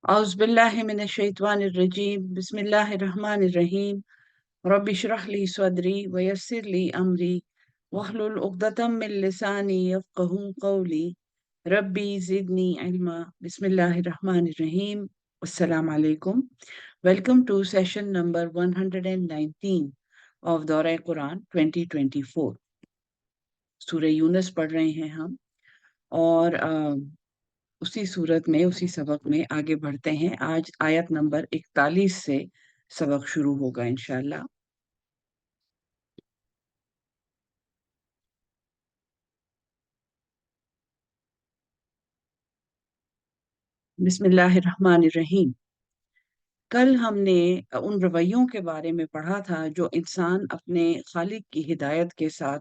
औज़ बिल्लाहि मिनश शैतानिर रजीम बिस्मिल्लाहिर रहमानिर रहीम रब्बि इश्रह ली सदरी व यस्सिर ली अमरी वहलुल उक़दतम मिन लिसानी यफ़क़हू क़ौली रब्बी ज़िदनी इल्मा बिस्मिल्लाहिर रहमानिर रहीम। अस्सलामु अलैकुम। Welcome to session number 119 of दौरा कुरान 2024। सूरह यूनुस पढ़ रहे हैं हम और उसी सूरत में उसी सबक में आगे बढ़ते हैं। आज आयत नंबर 41 से सबक शुरू होगा इंशाल्लाह। बिस्मिल्लाहिर्रहमानिर्रहीम। कल हमने उन रवैयों के बारे में पढ़ा था जो इंसान अपने खालिक की हिदायत के साथ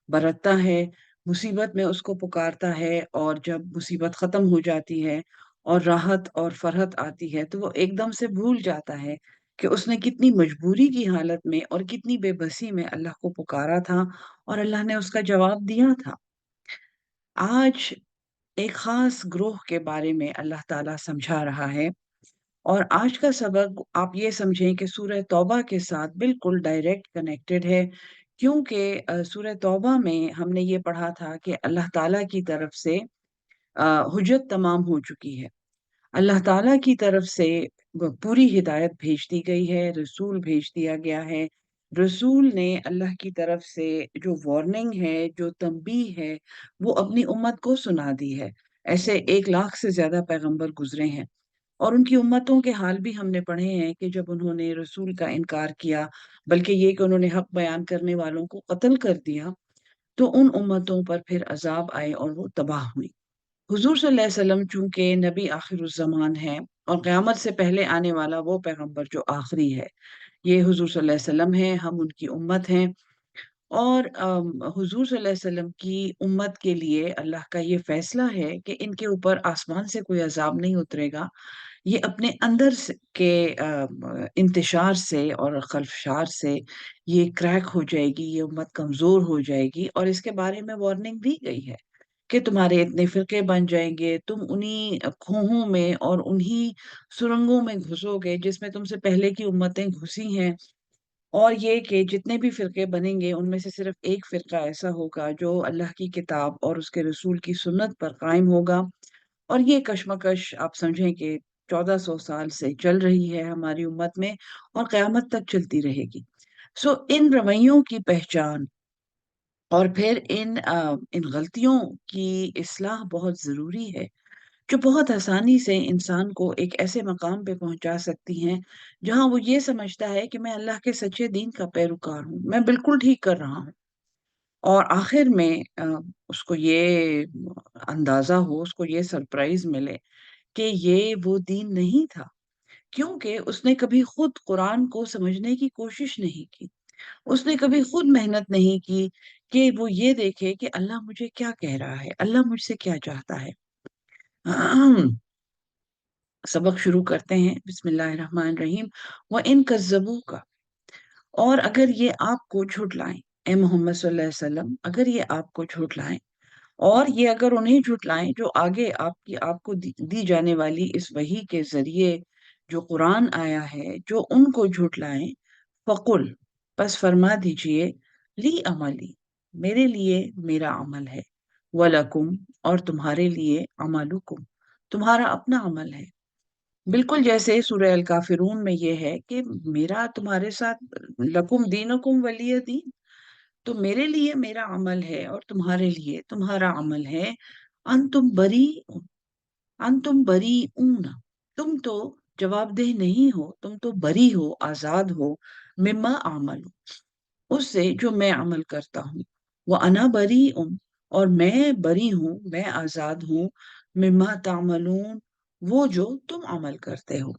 बरतता है, मुसीबत में उसको पुकारता है और जब मुसीबत ख़त्म हो जाती है और राहत और फरहत आती है तो वो एकदम से भूल जाता है कि उसने कितनी मजबूरी की हालत में और कितनी बेबसी में अल्लाह को पुकारा था और अल्लाह ने उसका जवाब दिया था। आज एक ख़ास ग्रोह के बारे में अल्लाह ताला समझा रहा है और आज का सबक आप ये समझें कि सूरह तौबा के साथ बिल्कुल डायरेक्ट कनेक्टेड है, क्योंकि सूरह तौबा में हमने ये पढ़ा था कि अल्लाह ताला की तरफ से हुज्जत तमाम हो चुकी है। अल्लाह ताला की तरफ से पूरी हिदायत भेज दी गई है, रसूल भेज दिया गया है। रसूल ने अल्लाह की तरफ से जो वार्निंग है, जो तंबीह है, वो अपनी उम्मत को सुना दी है। ऐसे 1 लाख से ज़्यादा पैगंबर गुज़रे हैं और उनकी उम्मतों के हाल भी हमने पढ़े हैं कि जब उन्होंने रसूल का इनकार किया, बल्कि ये कि उन्होंने हक़ बयान करने वालों को कत्ल कर दिया, तो उन उम्मतों पर फिर अज़ाब आए और वो तबाह हुई। हुज़ूर सल्लल्लाहु अलैहि वसल्लम चूँकि नबी आखिरुज़्ज़मान हैं और क़यामत से पहले आने वाला वो पैगंबर जो आखिरी है, ये हुज़ूर सल्लल्लाहु अलैहि वसल्लम हैं, हम उनकी उम्मत हैं। और हुज़ूर सल्लल्लाहु अलैहि वसल्लम की उम्मत के लिए अल्लाह का ये फ़ैसला है कि इनके ऊपर आसमान से कोई अज़ाब नहीं उतरेगा। ये अपने अंदर से के इंतशार से और ख़ल्फ़शार से ये क्रैक हो जाएगी, ये उम्मत कमज़ोर हो जाएगी और इसके बारे में वार्निंग दी गई है कि तुम्हारे इतने फ़िरके बन जाएँगे, तुम उन्हीं खोहों में और उन्हीं सुरंगों में घुसोगे जिसमें तुमसे पहले की उम्मतें घुसी हैं। और ये कि जितने भी फ़िरके बनेंगे उनमें से सिर्फ़ एक फ़िरका ऐसा होगा जो अल्लाह की किताब और उसके रसूल की सुन्नत पर कायम होगा। और ये कशमकश आप समझें कि 1400 साल से चल रही है हमारी उम्मत में और क़यामत तक चलती रहेगी। सो इन रवैयों की पहचान और फिर इन गलतियों की इस्लाह बहुत ज़रूरी है, जो बहुत आसानी से इंसान को एक ऐसे मकाम पे पहुँचा सकती हैं, जहाँ वो ये समझता है कि मैं अल्लाह के सच्चे दीन का पैरोकार हूँ, मैं बिल्कुल ठीक कर रहा हूँ। और आखिर में उसको ये अंदाज़ा हो, उसको ये सरप्राइज़ मिले कि ये वो दीन नहीं था, क्योंकि उसने कभी खुद कुरान को समझने की कोशिश नहीं की। उसने कभी खुद मेहनत नहीं की कि वो ये देखे कि अल्लाह मुझे क्या कह रहा है, अल्लाह मुझसे क्या चाहता है। सबक शुरू करते हैं बिस्मिल्लाहिर्रहमानिर्रहीम। व इन कज़्ज़बूका, और अगर ये आपको झुठलाएँ, ए मोहम्मद सल्लल्लाहु अलैहि वसल्लम, अगर ये आपको झुठलाएँ और ये अगर उन्हें झुठलाएँ जो आगे आपको दी जाने वाली इस वही के ज़रिए जो कुरान आया है, जो उनको झुठलाएँ, फ़कुल, बस फरमा दीजिए, ली अमली, मेरे लिए मेरा अमल है, वलकुम, और तुम्हारे लिए अमलुकुम, तुम्हारा अपना अमल है। बिल्कुल जैसे सूरह अल काफ़िरून में ये है कि मेरा तुम्हारे साथ लकुम दीनुकुम वलिय दीन, तो मेरे लिए मेरा अमल है और तुम्हारे लिए तुम्हारा अमल है। अंतुम बरी अंतुम बरीऊन, तुम तो जवाबदेह नहीं हो, तुम तो बरी हो, आज़ाद हो, मिम्मा अमल, उससे जो मैं अमल करता हूँ। वो अना बरीउन, और मैं बरी हूँ, मैं आज़ाद हूँ, मिम्मा तामलून, वो जो तुम अमल करते हो।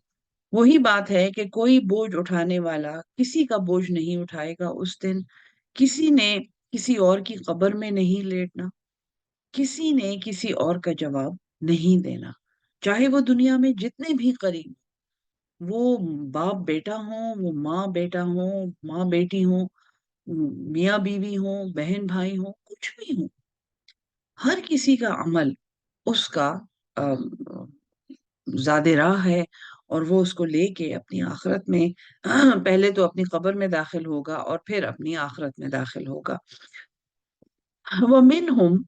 वही बात है कि कोई बोझ उठाने वाला किसी का बोझ नहीं उठाएगा उस दिन। किसी ने किसी और की कब्र में नहीं लेटना, किसी ने किसी और का जवाब नहीं देना, चाहे वो दुनिया में जितने भी करीब, वो बाप बेटा हो, वो माँ बेटा हो, माँ बेटी हो, मियाँ बीवी हो, बहन भाई हो, कुछ भी हो, हर किसी का अमल उसका زیادہ راہ ہے، اور وہ اس کو لے کے اپنی آخرت میں پہلے تو اپنی قبر میں داخل ہوگا اور پھر اپنی آخرت میں داخل ہوگا۔ وَمِنْهُمْ،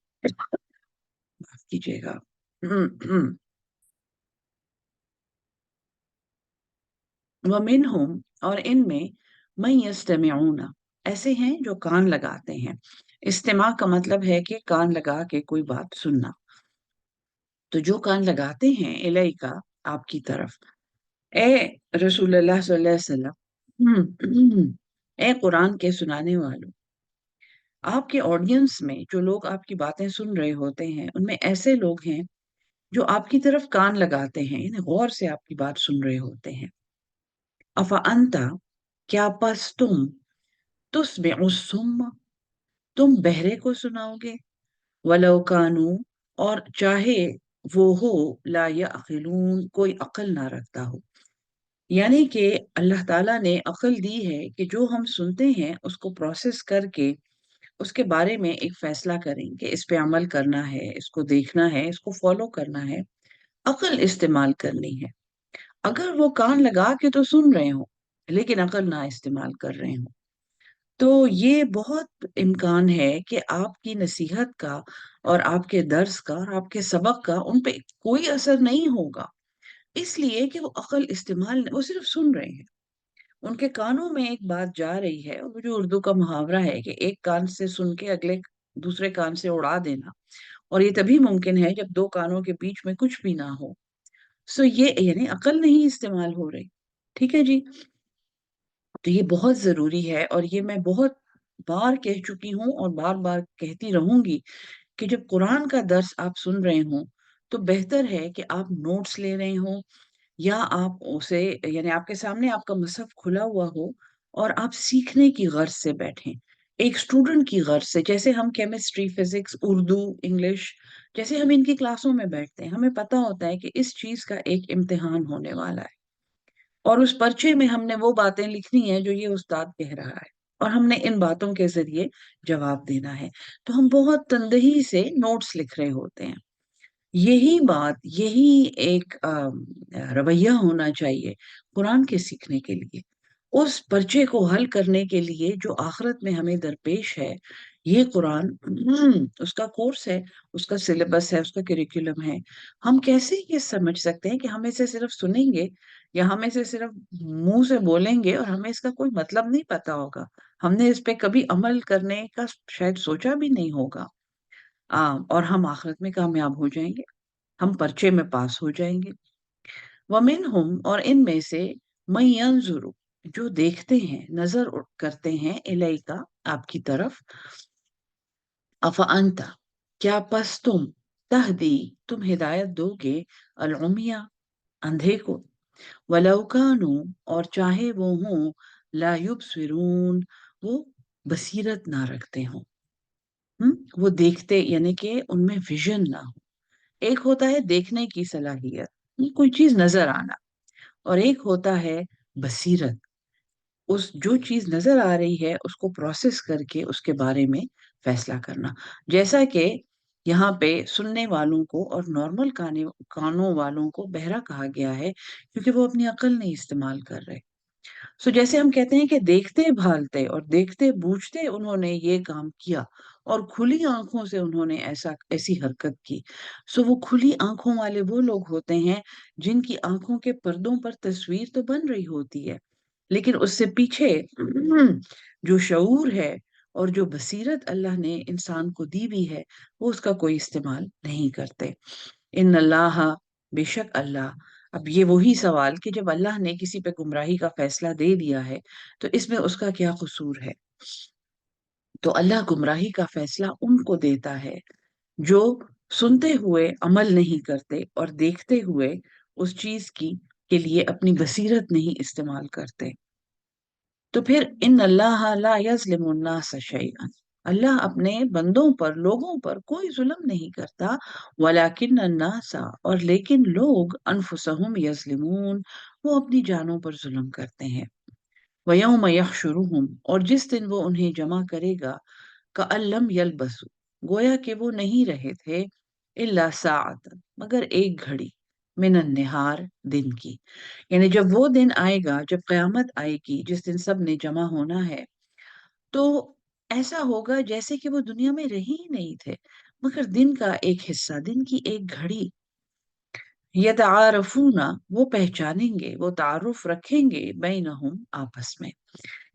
معاف کیجیے گا، وَمِنْهُمْ، اور ان میں، مَن يَسْتَمِعُونَ، ایسے ہیں جو کان لگاتے ہیں۔ استماع کا مطلب ہے کہ کان لگا کے کوئی بات سننا۔ تو جو کان لگاتے ہیں الیکا، آپ کی طرف، اے رسول اللہ صلی اللہ علیہ وسلم، اے قرآن کے سنانے والوں، آپ کے آڈینس میں جو لوگ آپ کی باتیں سن رہے ہوتے ہیں ان میں ایسے لوگ ہیں جو آپ کی طرف کان لگاتے ہیں، یعنی غور سے آپ کی بات سن رہے ہوتے ہیں۔ افانتا، کیا پس تم، تسمع الصم، تم بہرے کو سناؤ گے، ولو کانوا، اور چاہے وہ ہو، لا یعقلون، کوئی عقل نہ رکھتا ہو۔ یعنی کہ اللہ تعالیٰ نے عقل دی ہے کہ جو ہم سنتے ہیں اس کو پروسیس کر کے اس کے بارے میں ایک فیصلہ کریں کہ اس پہ عمل کرنا ہے، اس کو دیکھنا ہے، اس کو فالو کرنا ہے، عقل استعمال کرنی ہے۔ اگر وہ کان لگا کے تو سن رہے ہوں لیکن عقل نہ استعمال کر رہے ہوں، تو یہ بہت امکان ہے کہ آپ کی نصیحت کا اور آپ کے درس کا اور آپ کے سبق کا ان پہ کوئی اثر نہیں ہوگا، اس لیے کہ وہ عقل استعمال، وہ صرف سن رہے ہیں۔ ان کے کانوں میں ایک بات جا رہی ہے، وہ جو اردو کا محاورہ ہے کہ ایک کان سے سن کے اگلے دوسرے کان سے اڑا دینا، اور یہ تبھی ممکن ہے جب دو کانوں کے بیچ میں کچھ بھی نہ ہو۔ سو یہ یعنی عقل نہیں استعمال ہو رہی، ٹھیک ہے جی۔ تو یہ بہت ضروری ہے، اور یہ میں بہت بار کہہ چکی ہوں اور بار بار کہتی رہوں گی کہ جب قرآن کا درس آپ سن رہے ہوں تو بہتر ہے کہ آپ نوٹس لے رہے ہوں، یا آپ اسے، یعنی آپ کے سامنے آپ کا مصحف کھلا ہوا ہو اور آپ سیکھنے کی غرض سے بیٹھیں، ایک اسٹوڈنٹ کی غرض سے، جیسے ہم کیمسٹری، فزکس، اردو، انگلش، جیسے ہم ان کی کلاسوں میں بیٹھتے ہیں، ہمیں پتہ ہوتا ہے کہ اس چیز کا ایک امتحان ہونے والا ہے، اور اس پرچے میں ہم نے وہ باتیں لکھنی ہیں جو یہ استاد کہہ رہا ہے، اور ہم نے ان باتوں کے ذریعے جواب دینا ہے۔ تو ہم بہت تندہی سے نوٹس لکھ رہے ہوتے ہیں۔ یہی بات، یہی ایک رویہ ہونا چاہیے قرآن کے سیکھنے کے لیے، اس پرچے کو حل کرنے کے لیے جو آخرت میں ہمیں درپیش ہے۔ یہ قرآن اس کا کورس ہے، اس کا سلیبس ہے، اس کا کریکولم ہے۔ ہم کیسے یہ سمجھ سکتے ہیں کہ ہم اسے صرف سنیں گے یا ہم اسے صرف منہ سے بولیں گے اور ہمیں اس کا کوئی مطلب نہیں پتا ہوگا، ہم نے اس پہ کبھی عمل کرنے کا شاید سوچا بھی نہیں ہوگا، اور ہم آخرت میں کامیاب ہو جائیں گے، ہم پرچے میں پاس ہو جائیں گے۔ وَمِنْهُمْ، اور ان میں سے، مَن يَنظُرُ، جو دیکھتے ہیں، نظر کرتے ہیں، الیکا، آپ کی طرف، افانتا، کیا پس تم، تہدی، تم ہدایت دو گے، العمیہ، اندھے کو، وَلَوْ كَانُوا، اور چاہے وہ ہوں، لا یبصرون، وہ بصیرت نہ رکھتے ہوں، وہ دیکھتے یعنی کہ ان میں ویژن نہ ہو۔ ایک ہوتا ہے دیکھنے کی صلاحیت، کوئی چیز نظر آنا، اور ایک ہوتا ہے بصیرت، اس جو چیز نظر آ رہی ہے اس کو پروسیس کر کے اس کے بارے میں فیصلہ کرنا۔ جیسا کہ یہاں پہ سننے والوں کو اور نارمل کانوں والوں کو بہرا کہا گیا ہے کیونکہ وہ اپنی عقل نہیں استعمال کر رہے۔ سو جیسے ہم کہتے ہیں کہ دیکھتے بھالتے اور دیکھتے بوجھتے انہوں نے یہ کام کیا، اور کھلی آنکھوں سے انہوں نے ایسی حرکت کی۔ سو وہ کھلی آنکھوں والے وہ لوگ ہوتے ہیں جن کی آنکھوں کے پردوں پر تصویر تو بن رہی ہوتی ہے، لیکن اس سے پیچھے جو شعور ہے اور جو بصیرت اللہ نے انسان کو دی بھی ہے، وہ اس کا کوئی استعمال نہیں کرتے۔ ان اللہ، بے شک اللہ۔ اب یہ وہی سوال کہ جب اللہ نے کسی پہ گمراہی کا فیصلہ دے دیا ہے تو اس میں اس کا کیا قصور ہے؟ تو اللہ گمراہی کا فیصلہ ان کو دیتا ہے جو سنتے ہوئے عمل نہیں کرتے اور دیکھتے ہوئے اس چیز کے لیے اپنی بصیرت نہیں استعمال کرتے۔ تو پھر ان اللہ لا یظلم الناس شیئا، اللہ اپنے بندوں پر، لوگوں پر کوئی ظلم نہیں کرتا، ولیکن الناس، اور لیکن لوگ، انفسہم یظلمون، وہ اپنی جانوں پر ظلم کرتے ہیں۔ وَيَوْمَ يَحْشُرُهُمْ، اور جس دن وہ انہیں جمع کرے گا، كَأَن لَّمْ يَلْبَثُوا، گویا کہ وہ نہیں رہے تھے، إِلَّا سَاعَةً، مگر ایک گھڑی، मिन अन्नहार, दिन की। यानी जब वो दिन आएगा, जब क़यामत आएगी, जिस दिन सब ने जमा होना है, तो ऐसा होगा जैसे कि वो दुनिया में रहे ही नहीं थे, मगर दिन का एक हिस्सा, दिन की एक घड़ी, यतआरफूना, वो पहचानेंगे, वो तारुफ रखेंगे, बैनहुम, आपस में,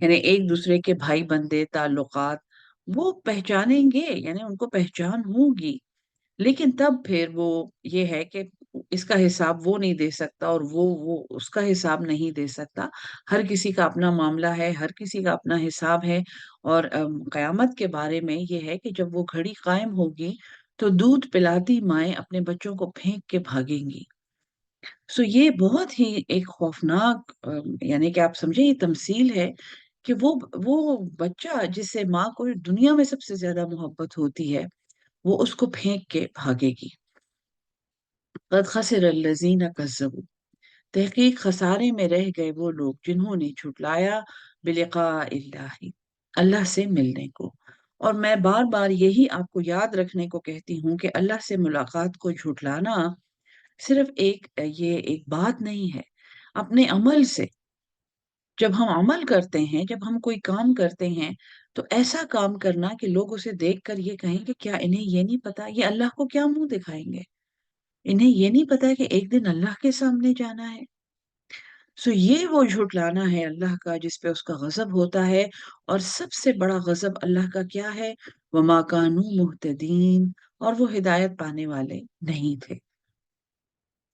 यानी एक दूसरे के भाई बंदे ताल्लुकात, वो पहचानेंगे, यानी उनको पहचान होगी। लेकिन तब फिर वो ये है कि इसका हिसाब वो नहीं दे सकता और वो उसका हिसाब नहीं दे सकता। हर किसी का अपना मामला है, हर किसी का अपना हिसाब है। और कयामत के बारे में ये है कि जब वो घड़ी कायम होगी, तो दूध पिलाती माएँ अपने बच्चों को फेंक के भागेंगी। सो ये बहुत ही एक खौफनाक, यानी कि आप समझे, ये तमसील है कि वो बच्चा जिससे माँ को दुनिया में सबसे ज्यादा मोहब्बत होती है, वो उसको फेंक के भागेगी। क़द खसिर अल्लज़ीना कज़्ज़बू, तहकीक खसारे में रह गए वो लोग जिन्होंने झुटलाया बिलिक़ाइल्लाहि, अल्लाह से मिलने को। और मैं बार बार यही आपको याद रखने को कहती हूँ कि अल्लाह से मुलाकात को झुटलाना सिर्फ ये एक बात नहीं है। अपने अमल से, जब हम अमल करते हैं, जब हम कोई काम करते हैं, तो ऐसा काम करना कि लोग उसे देखकर ये कहें कि क्या इन्हें ये नहीं पता, ये अल्लाह को क्या मुंह दिखाएंगे, इन्हें ये नहीं पता कि एक दिन अल्लाह के सामने जाना है। सो ये वो झुटलाना है अल्लाह का, जिस पे उसका गजब होता है। और सबसे बड़ा गजब अल्लाह का क्या है? वमा कानू मुहतदीन, और वो हिदायत पाने वाले नहीं थे।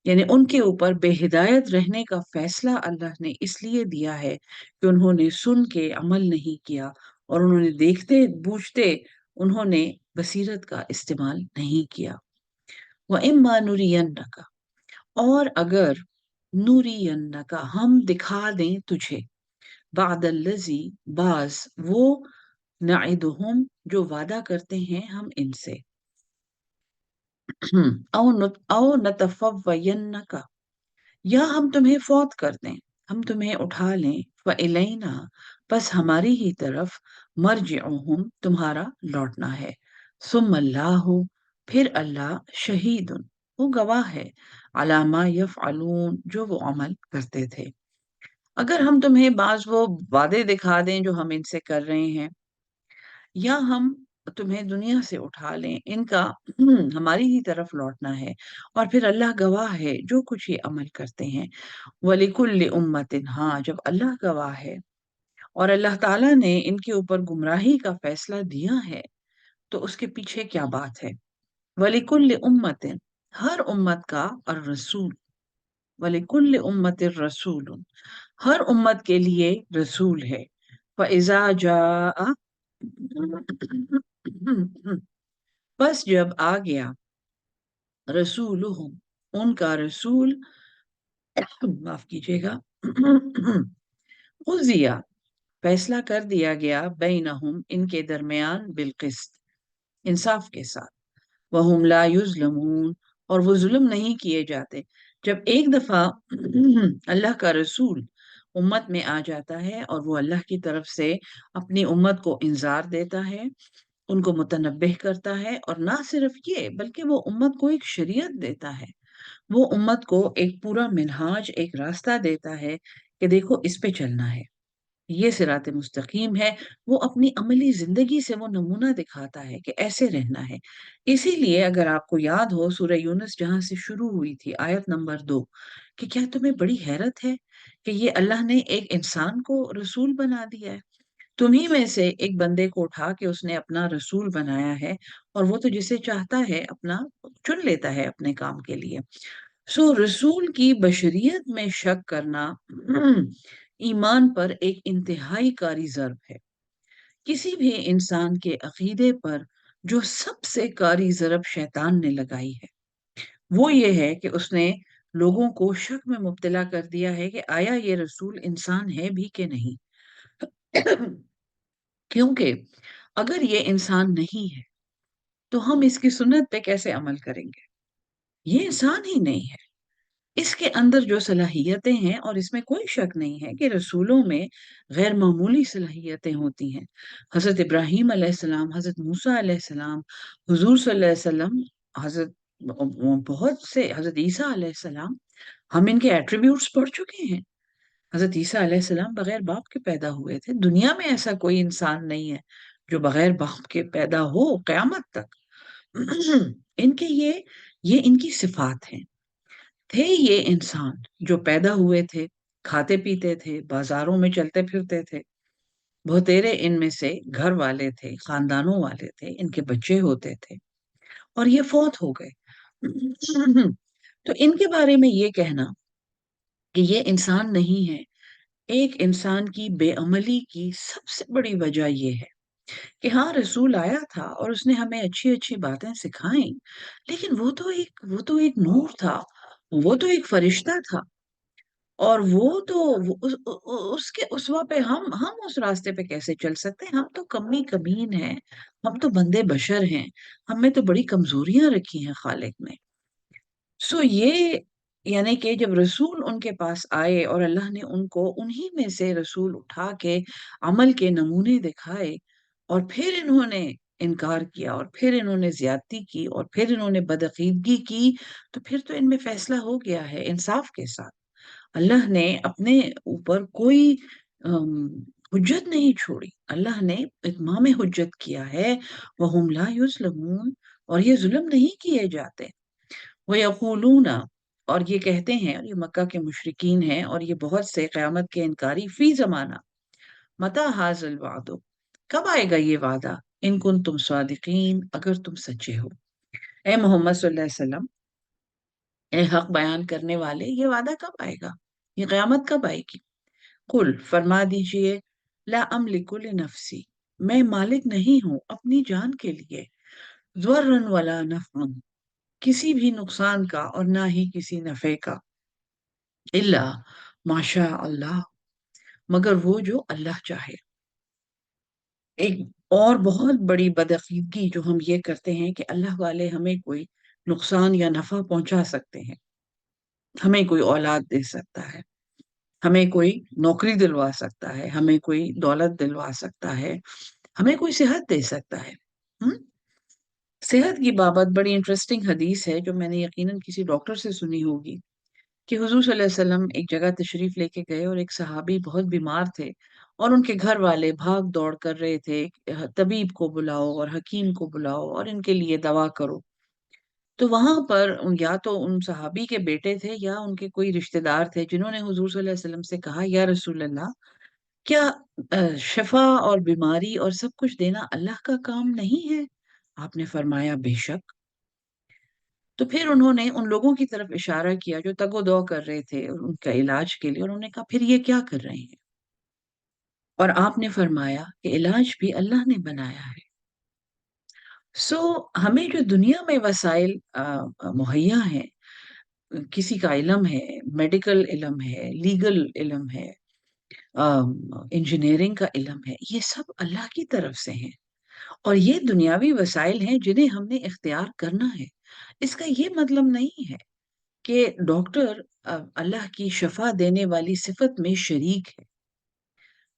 यानी उनके ऊपर बेहिदायत रहने का फैसला अल्लाह ने इसलिए दिया है कि उन्होंने सुन के अमल नहीं किया, और उन्होंने देखते बूझते उन्होंने बसीरत का इस्तेमाल नहीं किया। व इम्मा नुरियन्नका, और अगर नुरियन्नका, हम दिखा दें तुझे, बादल्लजी, बाज वो, नइदुहुम, जो वादा करते हैं हम इनसे, औ नतफव्वयन्नका, या हम तुम्हें फौत कर दें, हम तुम्हें उठा लें, फ़इलैना, बस हमारी ही तरफ, मर्जिउहुम, तुम्हारा लौटना है, सुम्मल्लाहु, फिर अल्लाह, शहीदुन, वो गवाह है, अलामा यफ़अलून, जो वो अमल करते थे। अगर हम तुम्हें बाज वो वादे दिखा दें जो हम इनसे कर रहे हैं, या हम तुम्हें दुनिया से उठा लें, इनका हमारी ही तरफ लौटना है, और फिर अल्लाह गवाह है जो कुछ ये अमल करते हैं। वलिकुल्लि उम्मतिन, हाँ, जब अल्लाह गवाह है और अल्लाह ताला ने इनके ऊपर गुमराही का फैसला दिया है, तो उसके पीछे क्या बात है? वलिकुल्लि उम्मतिन, हर उम्मत का, और रसूल, वलिकुल्लि उम्मतिर रसूल, हर उम्मत के लिए रसूल है। फ़इज़ा जाअ, बस जब आ गया, रसूलुहुम, उनका रसूल, माफ कीजिएगा, उज़िया, फैसला कर दिया गया, बैनहुम, इनके दरमियान, बिलकिस्त, इंसाफ के साथ, वहुम ला युज़लमून, और वो जुल्म नहीं किए जाते। जब एक दफा अल्लाह का रसूल उम्मत में आ जाता है और वो अल्लाह की तरफ से अपनी उम्मत को इंजार देता है, उनको मुतनब्बिह करता है, और ना सिर्फ ये, बल्कि वो उम्मत को एक शरीयत देता है, वो उम्मत को एक पूरा मिनहाज, एक रास्ता देता है कि देखो इस पे चलना है, ये सिरात मुस्तकीम है। वो अपनी अमली जिंदगी से वो नमूना दिखाता है कि ऐसे रहना है। इसीलिए अगर आपको याद हो, सूरह यूनुस जहां से शुरू हुई थी, आयत नंबर 2, कि क्या तुम्हें बड़ी हैरत है कि ये अल्लाह ने एक इंसान को रसूल बना दिया है, तुम्ही में से एक बंदे को उठा के उसने अपना रसूल बनाया है, और वो तो जिसे चाहता है अपना चुन लेता है अपने काम के लिए। सो रसूल की बशरियत में शक करना ईमान पर एक इंतहाई कारी ज़र्ब है। किसी भी इंसान के अकीदे पर जो सबसे कारी ज़रब शैतान ने लगाई है, वो ये है कि उसने लोगों को शक में मुब्तला कर दिया है कि आया ये रसूल इंसान है भी कि नहीं। क्योंकि अगर ये इंसान नहीं है, तो हम इसकी सुन्नत पे कैसे अमल करेंगे? ये इंसान ही नहीं है। इसके अंदर जो सलाहियतें हैं, और इसमें कोई शक नहीं है कि रसूलों में गैर मामूली सलाहियतें होती हैं। हज़रत इब्राहीम अलैहिस्सलाम, हज़रत मूसा अलैहिस्सलाम, हुज़ूर सल्लल्लाहु अलैहि वसल्लम, हज़रत बहुत से हजरत ईसा अलैहि सलाम, हम इनके एट्रीब्यूट्स पढ़ चुके हैं। हजरत ईसा अलैहि सलाम बगैर बाप के पैदा हुए थे। दुनिया में ऐसा कोई इंसान नहीं है जो बगैर बाप के पैदा हो कयामत तक। इनके ये इनकी सिफात हैं। थे ये इंसान जो पैदा हुए थे, खाते पीते थे, बाजारों में चलते फिरते थे। बहुतेरे इनमें से घर वाले थे, खानदानों वाले थे, इनके बच्चे होते थे और ये फौत हो गए। तो इनके बारे में ये कहना कि ये इंसान नहीं है, एक इंसान की बेअमली की सबसे बड़ी वजह ये है कि हाँ, रसूल आया था और उसने हमें अच्छी अच्छी बातें सिखाई, लेकिन वो तो एक नूर था, वो तो एक फरिश्ता था। और वो तो उसके उसवा पे हम उस रास्ते पे कैसे चल सकते हैं? हम तो कमी कमीन हैं, हम तो बंदे बशर हैं, हमें तो बड़ी कमजोरियां रखी हैं खालिक ने। सो ये यानी कि जब रसूल उनके पास आए और अल्लाह ने उनको उन्हीं में से रसूल उठा के अमल के नमूने दिखाए, और फिर इन्होंने इनकार किया, और फिर इन्होंने ज्यादती की, और फिर इन्होंने बदअकीदगी की, तो फिर तो इनमें फैसला हो गया है इंसाफ के साथ। अल्लाह ने अपने ऊपर कोई हुज्जत नहीं छोड़ी। अल्लाह ने इत्माम हुज्जत किया है, वहुम ला युज़लमून, और ये जुल्म नहीं किए जाते। वो यकूलूना, और ये कहते हैं, और ये मक्का के मुशरिकीन हैं, और ये बहुत से क़यामत के इनकारी, फी जमाना मता हाज़िल वादो, कब आएगा ये वादा, इन कुन तुम सादिकीन, अगर तुम सच्चे हो। ए मोहम्मद सल्लल्लाहु अलैहि वसल्लम, ए हक बयान करने वाले, ये वादा कब आएगा, ये क़यामत कब आएगी? कुल, फरमा दीजिए, ला अमलिकु लिनफ्सी, मैं मालिक नहीं हूं अपनी जान के लिए, ज़र्रन वला नफ़अन, किसी भी नुकसान का और ना ही किसी नफे का, इल्ला माशा अल्लाह, मगर वो जो अल्लाह चाहे। एक और बहुत बड़ी बदअकीदगी जो हम ये करते हैं कि अल्लाह वाले हमें कोई नुकसान या नफा पहुंचा सकते हैं, हमें कोई औलाद दे सकता है, हमें कोई नौकरी दिलवा सकता है, हमें कोई दौलत दिलवा सकता है, हमें कोई सेहत दे सकता है। हम्म सेहत की बाबत बड़ी इंटरेस्टिंग हदीस है जो मैंने यकीनन किसी डॉक्टर से सुनी होगी, कि हुजूर सल्लल्लाहु अलैहि वसल्लम एक जगह तशरीफ लेके गए और एक सहाबी बहुत बीमार थे, और उनके घर वाले भाग दौड़ कर रहे थे, तबीब को बुलाओ और हकीम को बुलाओ और इनके लिए दवा करो। तो वहां पर या तो उन सहाबी के बेटे थे या उनके कोई रिश्तेदार थे जिन्होंने हुजूर सल्लल्लाहु अलैहि वसल्लम से कहा, या रसूल अल्लाह, क्या शिफा और बीमारी और सब कुछ देना अल्लाह का काम नहीं है? आपने फरमाया, बेशक। तो फिर उन्होंने उन लोगों की तरफ इशारा किया जो तगो-दो कर रहे थे उनका इलाज के लिए, और उन्होंने कहा, फिर ये क्या कर रहे हैं? और आपने फरमाया कि इलाज भी अल्लाह ने बनाया है। सो हमें जो दुनिया में वसाइल मुहैया हैं, किसी का इल्म है, मेडिकल इल्म है, लीगल इल्म है, इंजीनियरिंग का इल्म है, ये सब अल्लाह की तरफ से हैं, और ये दुनियावी वसाइल हैं जिन्हें हमने इख्तियार करना है। इसका ये मतलब नहीं है कि डॉक्टर अल्लाह की शफा देने वाली सिफत में शरीक है।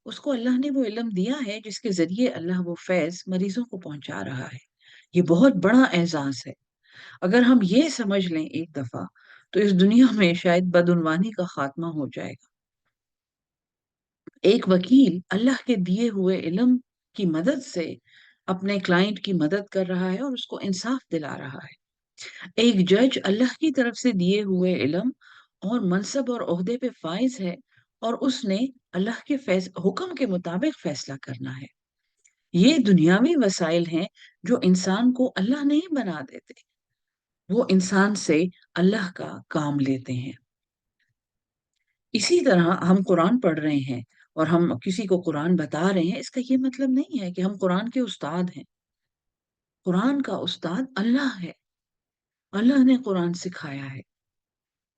उसको अल्लाह ने वो इल्म दिया है जिसके जरिए अल्लाह वो फैज मरीजों को पहुंचा रहा है। ये बहुत बड़ा एजाज है। अगर हम ये समझ लें एक दफा, तो इस दुनिया में शायद बदउनवानी का खात्मा हो जाएगा। एक वकील अल्लाह के दिए हुए इल्म की मदद से अपने क्लाइंट की मदद कर रहा है और उसको इंसाफ दिला रहा है। एक जज अल्लाह की तरफ से दिए हुए इल्म और मनसब और ओहदे पे फाइज है, और उसने अल्लाह के हुक्म के मुताबिक फैसला करना है। ये दुनियावी वसाइल हैं जो इंसान को अल्लाह नहीं बना देते, वो इंसान से अल्लाह का काम लेते हैं। इसी तरह हम कुरान पढ़ रहे हैं और हम किसी को कुरान बता रहे हैं, इसका ये मतलब नहीं है कि हम कुरान के उस्ताद हैं। कुरान का उस्ताद अल्लाह है। अल्लाह ने कुरान सिखाया है,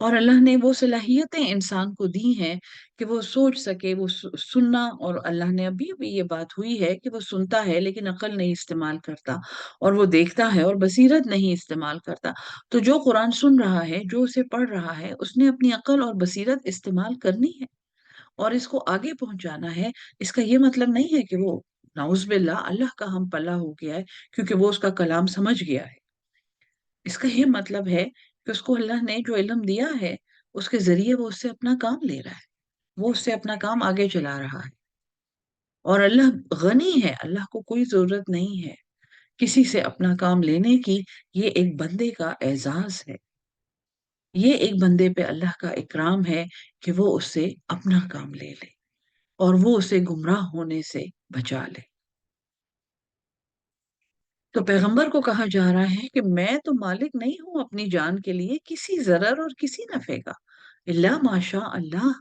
और अल्लाह ने वो सलाहियतें इंसान को दी हैं कि वो सोच सके, वो सुनना, और अल्लाह ने अभी अभी ये बात हुई है कि वो सुनता है लेकिन अक्ल नहीं इस्तेमाल करता, और वो देखता है और बसीरत नहीं इस्तेमाल करता। तो जो कुरान सुन रहा है, जो उसे पढ़ रहा है, उसने अपनी अक्ल और बसीरत इस्तेमाल करनी है और इसको आगे पहुंचाना है। इसका ये मतलब नहीं है कि वो नाउज़ बिल्लाह अल्लाह का हम पल्ला हो गया है क्योंकि वो उसका कलाम समझ गया है। اس کا یہ مطلب ہے کہ اس کو اللہ نے جو علم دیا ہے اس کے ذریعے وہ اس سے اپنا کام لے رہا ہے، وہ اس سے اپنا کام آگے چلا رہا ہے۔ اور اللہ غنی ہے، اللہ کو کوئی ضرورت نہیں ہے کسی سے اپنا کام لینے کی۔ یہ ایک بندے کا اعزاز ہے، یہ ایک بندے پہ اللہ کا اکرام ہے کہ وہ اس سے اپنا کام لے لے اور وہ اسے گمراہ ہونے سے بچا لے۔ تو پیغمبر کو کہا جا رہا ہے کہ میں تو مالک نہیں ہوں اپنی جان کے لیے کسی ضرر اور کسی نفع کا، الا ماشاء اللہ،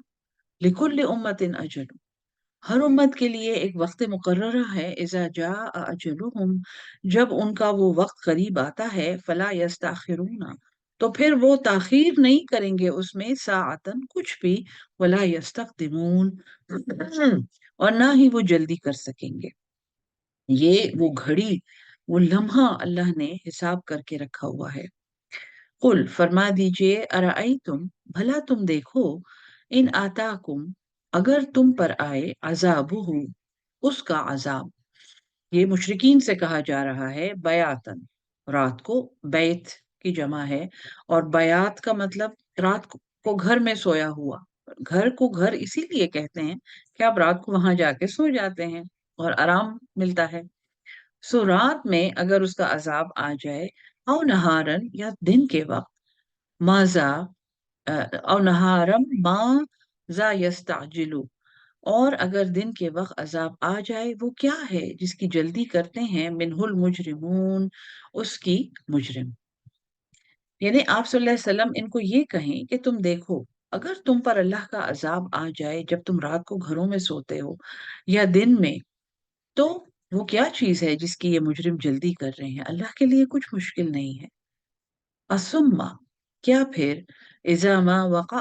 لکل امت اجل، ہر امت کے لیے ایک وقت مقررہ ہے، اذا جاء اجلہم، جب ان کا وہ وقت قریب آتا ہے، فلا یستاخرون، تو پھر وہ تاخیر نہیں کریں گے اس میں، ساعتن کچھ بھی، ولا یستقدمون، اور نہ ہی وہ جلدی کر سکیں گے۔ یہ وہ گھڑی، وہ لمحہ اللہ نے حساب کر کے رکھا ہوا ہے۔ قل، فرما دیجئے، ارائیتم، بھلا تم دیکھو، ان آتاکم، اگر تم پر آئے، عذابہ، اس کا عذاب، یہ مشرکین سے کہا جا رہا ہے، بیاتن، رات کو، بیت کی جمع ہے، اور بیات کا مطلب رات کو گھر میں سویا ہوا۔ گھر کو گھر اسی لیے کہتے ہیں کہ آپ رات کو وہاں جا کے سو جاتے ہیں اور آرام ملتا ہے۔ سو رات میں اگر اس کا عذاب آ جائے، او نہارن، یا دن کے وقت، ماذا، او نہارم ما ذا یستعجلو، اور اگر دن کے وقت عذاب آ جائے، وہ کیا ہے جس کی جلدی کرتے ہیں، منہ المجرمون، اس کی مجرم۔ یعنی آپ صلی اللہ علیہ وسلم ان کو یہ کہیں کہ تم دیکھو، اگر تم پر اللہ کا عذاب آ جائے جب تم رات کو گھروں میں سوتے ہو یا دن میں، تو وہ کیا چیز ہے جس کی یہ مجرم جلدی کر رہے ہیں؟ اللہ کے لیے کچھ مشکل نہیں ہے۔ اسما، کیا پھر، اذا ما وقع،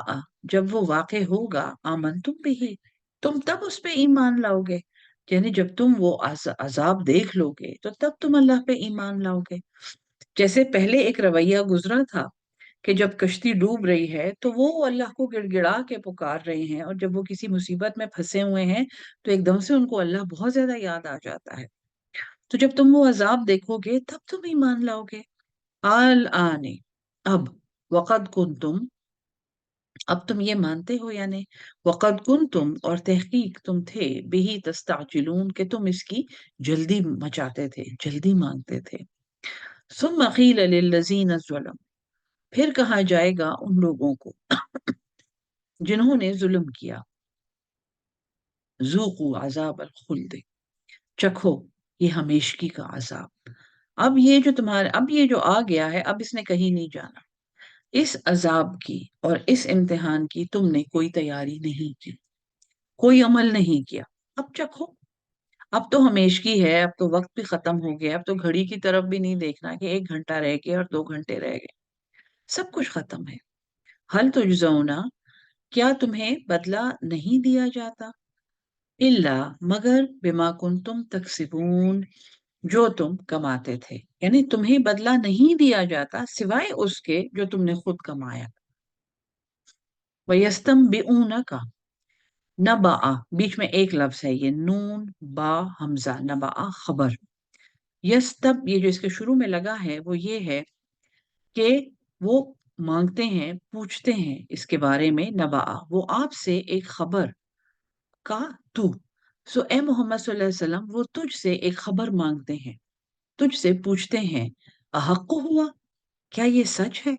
جب وہ واقع ہوگا، آمنتم بھی، تم تب اس پہ ایمان لاؤ گے؟ یعنی جب تم وہ عذاب دیکھ لو گے تو تب تم اللہ پہ ایمان لاؤ گے۔ جیسے پہلے ایک رویہ گزرا تھا کہ جب کشتی ڈوب رہی ہے تو وہ اللہ کو گڑ گڑا کے پکار رہے ہیں، اور جب وہ کسی مصیبت میں پھنسے ہوئے ہیں تو ایک دم سے ان کو اللہ بہت زیادہ یاد آ جاتا ہے۔ تو جب تم وہ عذاب دیکھو گے تب تم ایمان لاؤ گے۔ الآن، اب، وقد کنتم، اب تم یہ مانتے ہو، یعنی وقد کنتم، اور تحقیق تم تھے، بہی تستعجلون، کہ تم اس کی جلدی مچاتے تھے، جلدی مانگتے تھے۔ ثم قیل للذین ظلم، پھر کہا جائے گا ان لوگوں کو جنہوں نے ظلم کیا، ذوقوا عذاب الخلد، چکھو یہ ہمیشگی کا عذاب۔ اب یہ جو آ گیا ہے، اب اس نے کہیں نہیں جانا۔ اس عذاب کی اور اس امتحان کی تم نے کوئی تیاری نہیں کی، کوئی عمل نہیں کیا، اب چکھو۔ اب تو ہمیشگی ہے، اب تو وقت بھی ختم ہو گیا، اب تو گھڑی کی طرف بھی نہیں دیکھنا کہ 1 گھنٹہ رہ گیا اور 2 گھنٹے رہ گئے، سب کچھ ختم ہے۔ حل تجزونا، کیا تمہیں بدلہ نہیں دیا جاتا، الا، مگر، بما کنتم تکسبون، جو تم کماتے تھے، یعنی تمہیں بدلہ نہیں دیا جاتا سوائے اس کے جو تم نے خود کمایا۔ وَيَسْتَنبِئُونَكَ، نبأ، بیچ میں ایک لفظ ہے، یہ نون با حمزہ، نبأ خبر، یہ جو اس کے شروع میں لگا ہے وہ یہ ہے کہ وہ مانگتے ہیں، پوچھتے ہیں اس کے بارے میں، نبأ، وہ آپ سے ایک خبر کا، تو، اے محمد صلی اللہ علیہ وسلم، وہ تجھ سے ایک خبر مانگتے ہیں، تجھ سے پوچھتے ہیں، احق ہوا، کیا یہ سچ ہے؟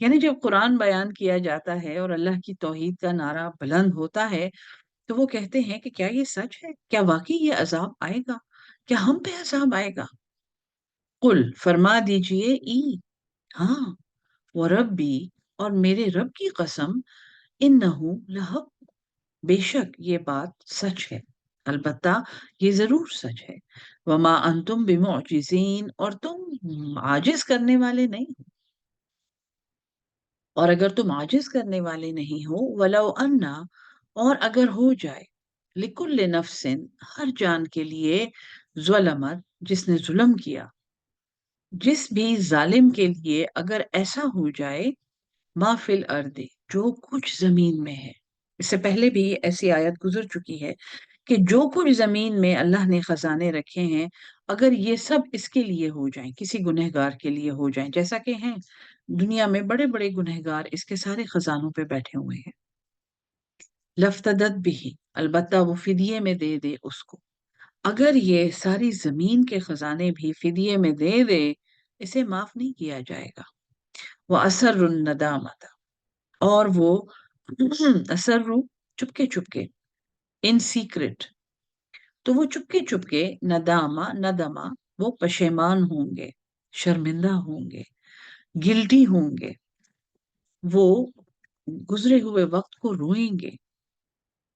یعنی جب قرآن بیان کیا جاتا ہے اور اللہ کی توحید کا نعرہ بلند ہوتا ہے تو وہ کہتے ہیں کہ کیا یہ سچ ہے؟ کیا واقعی یہ عذاب آئے گا؟ کیا ہم پہ عذاب آئے گا؟ قل، فرما دیجئے، ہاں، وہ ربی، اور میرے رب کی قسم، انہو لحق، بے شک یہ بات سچ ہے، البتہ یہ ضرور سچ ہے، وما انتم بمعجزین، اور تم عاجز کرنے والے نہیں ہو، اور اگر تم عاجز کرنے والے نہیں ہو، ولو انا، اور اگر ہو جائے، لکل نفس، ہر جان کے لیے، ظلمت، جس نے ظلم کیا، جس بھی ظالم کے لیے اگر ایسا ہو جائے، ما فی الارض، جو کچھ زمین میں ہے، اس سے پہلے بھی ایسی آیت گزر چکی ہے کہ جو کچھ زمین میں اللہ نے خزانے رکھے ہیں، اگر یہ سب اس کے لیے ہو جائیں، کسی گنہگار کے لیے ہو جائیں، جیسا کہ ہیں دنیا میں بڑے بڑے گنہگار اس کے سارے خزانوں پہ بیٹھے ہوئے ہیں، لفتدت بھی، البتہ وہ فدیے میں دے دے اس کو، اگر یہ ساری زمین کے خزانے بھی فدیے میں دے دے، اسے معاف نہیں کیا جائے گا۔ وہ اثر الندامت، اور وہ اثر چپکے چپکے، ان سیکرٹ، تو وہ چپکے چپکے ندامہ وہ پشیمان ہوں گے، شرمندہ ہوں گے، گلٹی ہوں گے، وہ گزرے ہوئے وقت کو روئیں گے،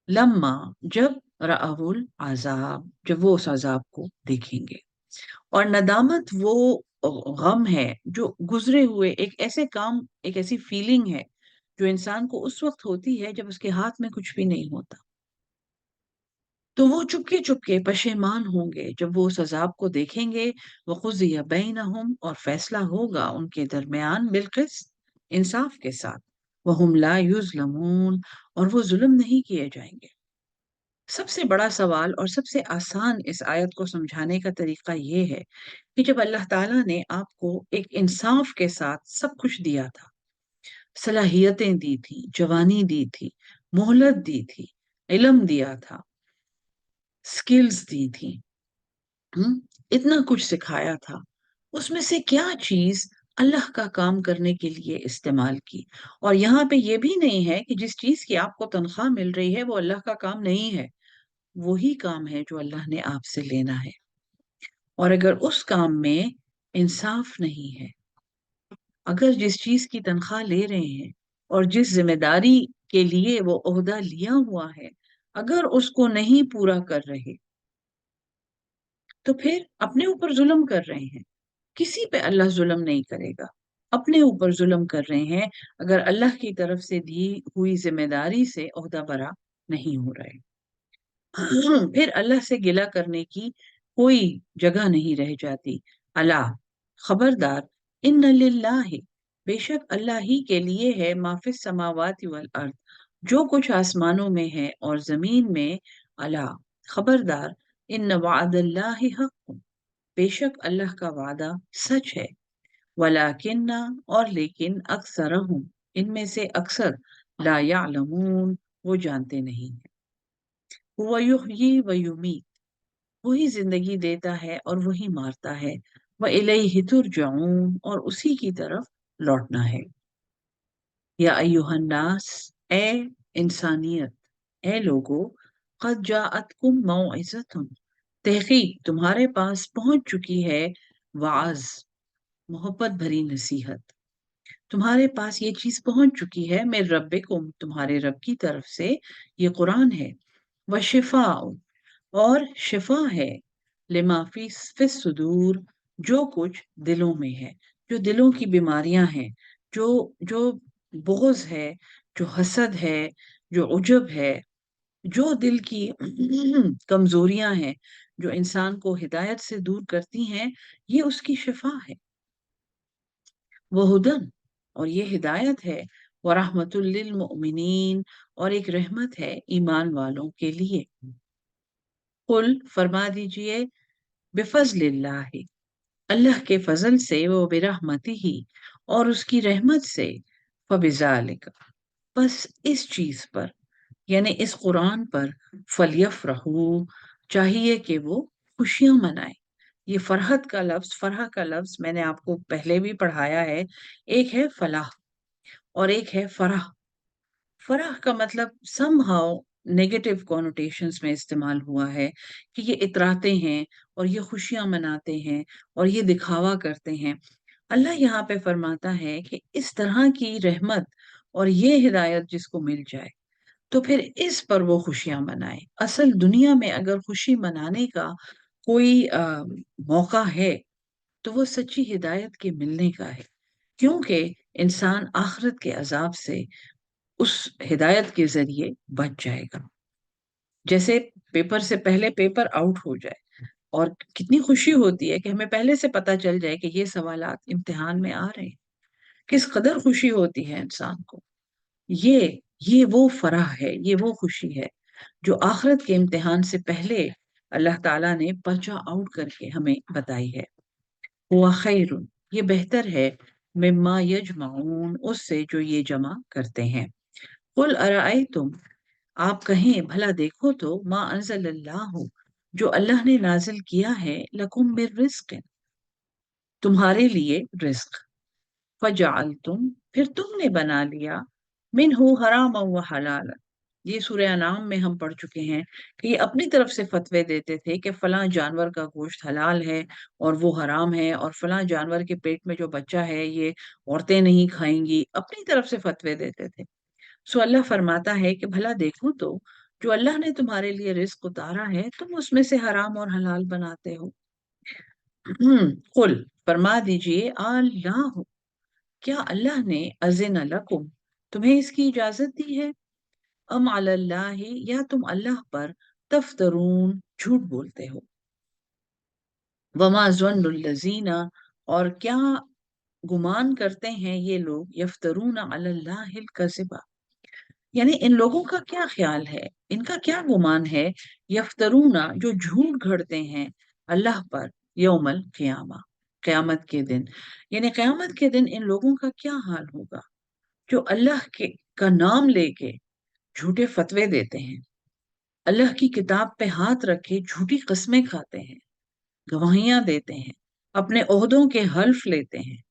لما جب رأو العذاب، جب وہ اس عذاب کو دیکھیں گے۔ اور ندامت وہ غم ہے جو گزرے ہوئے ایک ایسے کام، ایک ایسی فیلنگ ہے جو انسان کو اس وقت ہوتی ہے جب اس کے ہاتھ میں کچھ بھی نہیں ہوتا، تو وہ چپکے چپکے پشیمان ہوں گے جب وہ اس عذاب کو دیکھیں گے۔ وَقُضِيَ بَيْنَهُمْ، اور فیصلہ ہوگا ان کے درمیان، بالقسط، انصاف کے ساتھ، وَهُمْ لَا يُظْلَمُونَ، اور وہ ظلم نہیں کیے جائیں گے۔ سب سے بڑا سوال اور سب سے آسان اس آیت کو سمجھانے کا طریقہ یہ ہے کہ جب اللہ تعالیٰ نے آپ کو ایک انصاف کے ساتھ سب کچھ دیا تھا، صلاحیتیں دی تھی، جوانی دی تھی، مہلت دی تھی، علم دیا تھا، سکلز دی تھی، اتنا کچھ سکھایا تھا، اس میں سے کیا چیز اللہ کا کام کرنے کے لیے استعمال کی؟ اور یہاں پہ یہ بھی نہیں ہے کہ جس چیز کی آپ کو تنخواہ مل رہی ہے وہ اللہ کا کام نہیں ہے، وہی کام ہے جو اللہ نے آپ سے لینا ہے، اور اگر اس کام میں انصاف نہیں ہے، اگر جس چیز کی تنخواہ لے رہے ہیں اور جس ذمہ داری کے لیے وہ عہدہ لیا ہوا ہے، اگر اس کو نہیں پورا کر رہے، تو پھر اپنے اوپر ظلم کر رہے ہیں۔ کسی پہ اللہ ظلم نہیں کرے گا، اپنے اوپر ظلم کر رہے ہیں اگر اللہ کی طرف سے دی ہوئی ذمہ داری سے عہدہ برا نہیں ہو رہے۔ پھر اللہ سے گلہ کرنے کی کوئی جگہ نہیں رہ جاتی۔ اللہ، خبردار، ان للہ، بے شک اللہ ہی کے لیے ہے، ما فی السماوات والارض، جو کچھ آسمانوں میں ہے اور زمین میں، اللہ، خبردار، ان وعد اللہ حق، بے شک اللہ کا وعدہ سچ ہے، ولیکن، اور لیکن، اکثرہم، ان میں سے اکثر، لا یعلمون، وہ جانتے نہیں ہیں۔ هو یحیی و یمیت، وہی زندگی دیتا ہے اور وہی مارتا ہے، وَإِلَيْهِ تُرْجَعُونَ، اور اسی کی طرف لوٹنا ہے۔ یا ایہا الناس، اے انسانیت، اے لوگو، قد جاءتکم موعظۃ، تحقیق تمہارے پاس پہنچ چکی ہے وعظ، محبت بھری نصیحت، تمہارے پاس یہ چیز پہنچ چکی ہے، من ربکم، تمہارے رب کی طرف سے، یہ قرآن ہے، وشفاء، اور شفا ہے، لما فی الصدور، جو کچھ دلوں میں ہے، جو دلوں کی بیماریاں ہیں، جو بغض ہے، جو حسد ہے، جو عجب ہے، جو دل کی کمزوریاں ہیں، جو انسان کو ہدایت سے دور کرتی ہیں، یہ اس کی شفا ہے، وہ ہدن، اور یہ ہدایت ہے، ورحمت للمؤمنین، اور ایک رحمت ہے ایمان والوں کے لیے۔ قل، فرما دیجئے، بفضل اللہ، اللہ کے فضل سے، وہ برحمتہ ہی، اور اس کی رحمت سے، فبذالک، بس اس چیز پر، یعنی اس قرآن پر، فلیفرحوا، چاہیے کہ وہ خوشیاں منائیں۔ یہ فرحت کا لفظ، فرح کا لفظ میں نے آپ کو پہلے بھی پڑھایا ہے، ایک ہے فلاح اور ایک ہے فرح۔ فرح کا مطلب سم ہاؤ نیگیٹو کونوٹیشنز میں استعمال ہوا ہے کہ یہ اتراتے ہیں اور یہ خوشیاں مناتے ہیں اور یہ دکھاوا کرتے ہیں۔ اللہ یہاں پہ فرماتا ہے کہ اس طرح کی رحمت اور یہ ہدایت جس کو مل جائے تو پھر اس پر وہ خوشیاں منائے۔ اصل دنیا میں اگر خوشی منانے کا کوئی موقع ہے تو وہ سچی ہدایت کے ملنے کا ہے، کیونکہ انسان آخرت کے عذاب سے اس ہدایت کے ذریعے بچ جائے گا۔ جیسے پیپر سے پہلے پیپر آؤٹ ہو جائے اور کتنی خوشی ہوتی ہے کہ ہمیں پہلے سے پتا چل جائے کہ یہ سوالات امتحان میں آ رہے ہیں، کس قدر خوشی ہوتی ہے انسان کو۔ یہ وہ فرح ہے، یہ وہ خوشی ہے جو آخرت کے امتحان سے پہلے अल्लाह ताला ने पचा आउट करके हमें बताई है। हुआ खैरुन, ये बेहतर है, मिम्मा यजमाऊन, उससे जो ये जमा करते हैं। कुल अराअयतुम, आप कहें भला देखो तो, मा अंज़लल्लाहु, जो अल्लाह ने नाजिल किया है, लकुम मिर रिज़्क़िन, तुम्हारे लिए रिज्क, फजअलतुम, फिर तुमने बना लिया, मिनहु हराम व हलाल। ये सूरह अनाम में हम पढ़ चुके हैं कि ये अपनी तरफ से फतवे देते थे कि फलां जानवर का गोश्त हलाल है और वो हराम है, और फलां जानवर के पेट में जो बच्चा है ये औरतें नहीं खाएंगी, अपनी तरफ से फतवे देते थे। सो अल्लाह फरमाता है कि भला देखो तो, जो अल्लाह ने तुम्हारे लिए रिस्क उतारा है, तुम उसमें से हराम और हलाल बनाते हो। कुल, फरमा दीजिए, अल्लाह, क्या अल्लाह ने अज़िन लकुम, तुम्हें इसकी इजाजत दी है, अम अलल्लाहि, या तुम अल्लाह पर तफ्तरून, झूठ बोलते हो। वमा ज़न्नुल्लज़ीना, और क्या गुमान करते हैं ये लोग, यफ्तरून अलल्लाहिल कज़िबा, यानी इन लोगों का क्या ख्याल है, इनका क्या गुमान है, यफ्तरूना, जो झूठ घड़ते हैं, अल्लाह पर, यौमल क़ियामा, क़यामत के दिन। यानी क़यामत के दिन इन लोगों का क्या हाल होगा, जो अल्लाह के का नाम लेके झूठे फतवे देते हैं, अल्लाह की किताब पे हाथ रखे झूठी कस्में खाते हैं, गवाहियां देते हैं, अपने ओहदों के हल्फ लेते हैं,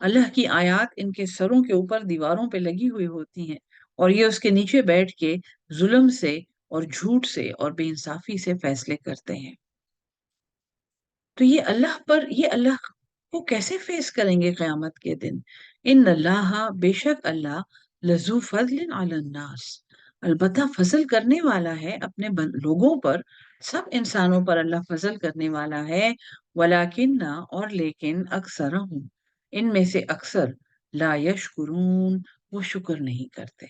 अल्लाह की आयत इनके सरों के ऊपर दीवारों पे लगी हुई होती हैं, और ये उसके नीचे बैठ के जुल्म से और झूठ से और बेइंसाफी से फैसले करते हैं। तो ये अल्लाह को कैसे फेस करेंगे क़यामत के दिन। इन अल्लाह, बेशक अल्लाह, लजू फजलिन अलन नास, अलबत्ता फजल करने वाला है अपने लोगों पर, सब इंसानों पर अल्लाह फजल करने वाला है। वलाकिन्ना, और लेकिन, अक्सर, इनमें से अक्सर, ला यशकुरून, वो शुक्र नहीं करते।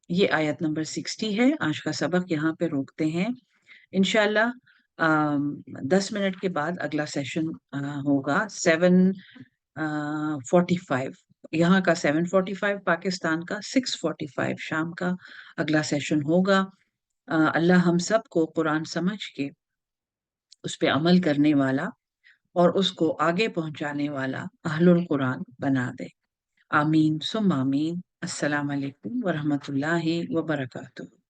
ये आयत नंबर 60 है। आज का सबक यहाँ पे रोकते हैं। इंशाल्लाह 10 मिनट के बाद अगला सेशन होगा 7:45, यहाँ का 7:45, पाकिस्तान का 6:45 शाम का अगला सेशन होगा। अल्लाह हम सबको कुरान समझ के उस पे अमल करने वाला और उसको आगे पहुंचाने वाला अहलुल कुरान बना दे। आमीन सुम आमीन। अस्सलाम वालेकुम व रहमतुल्लाहि व बरकातुहू।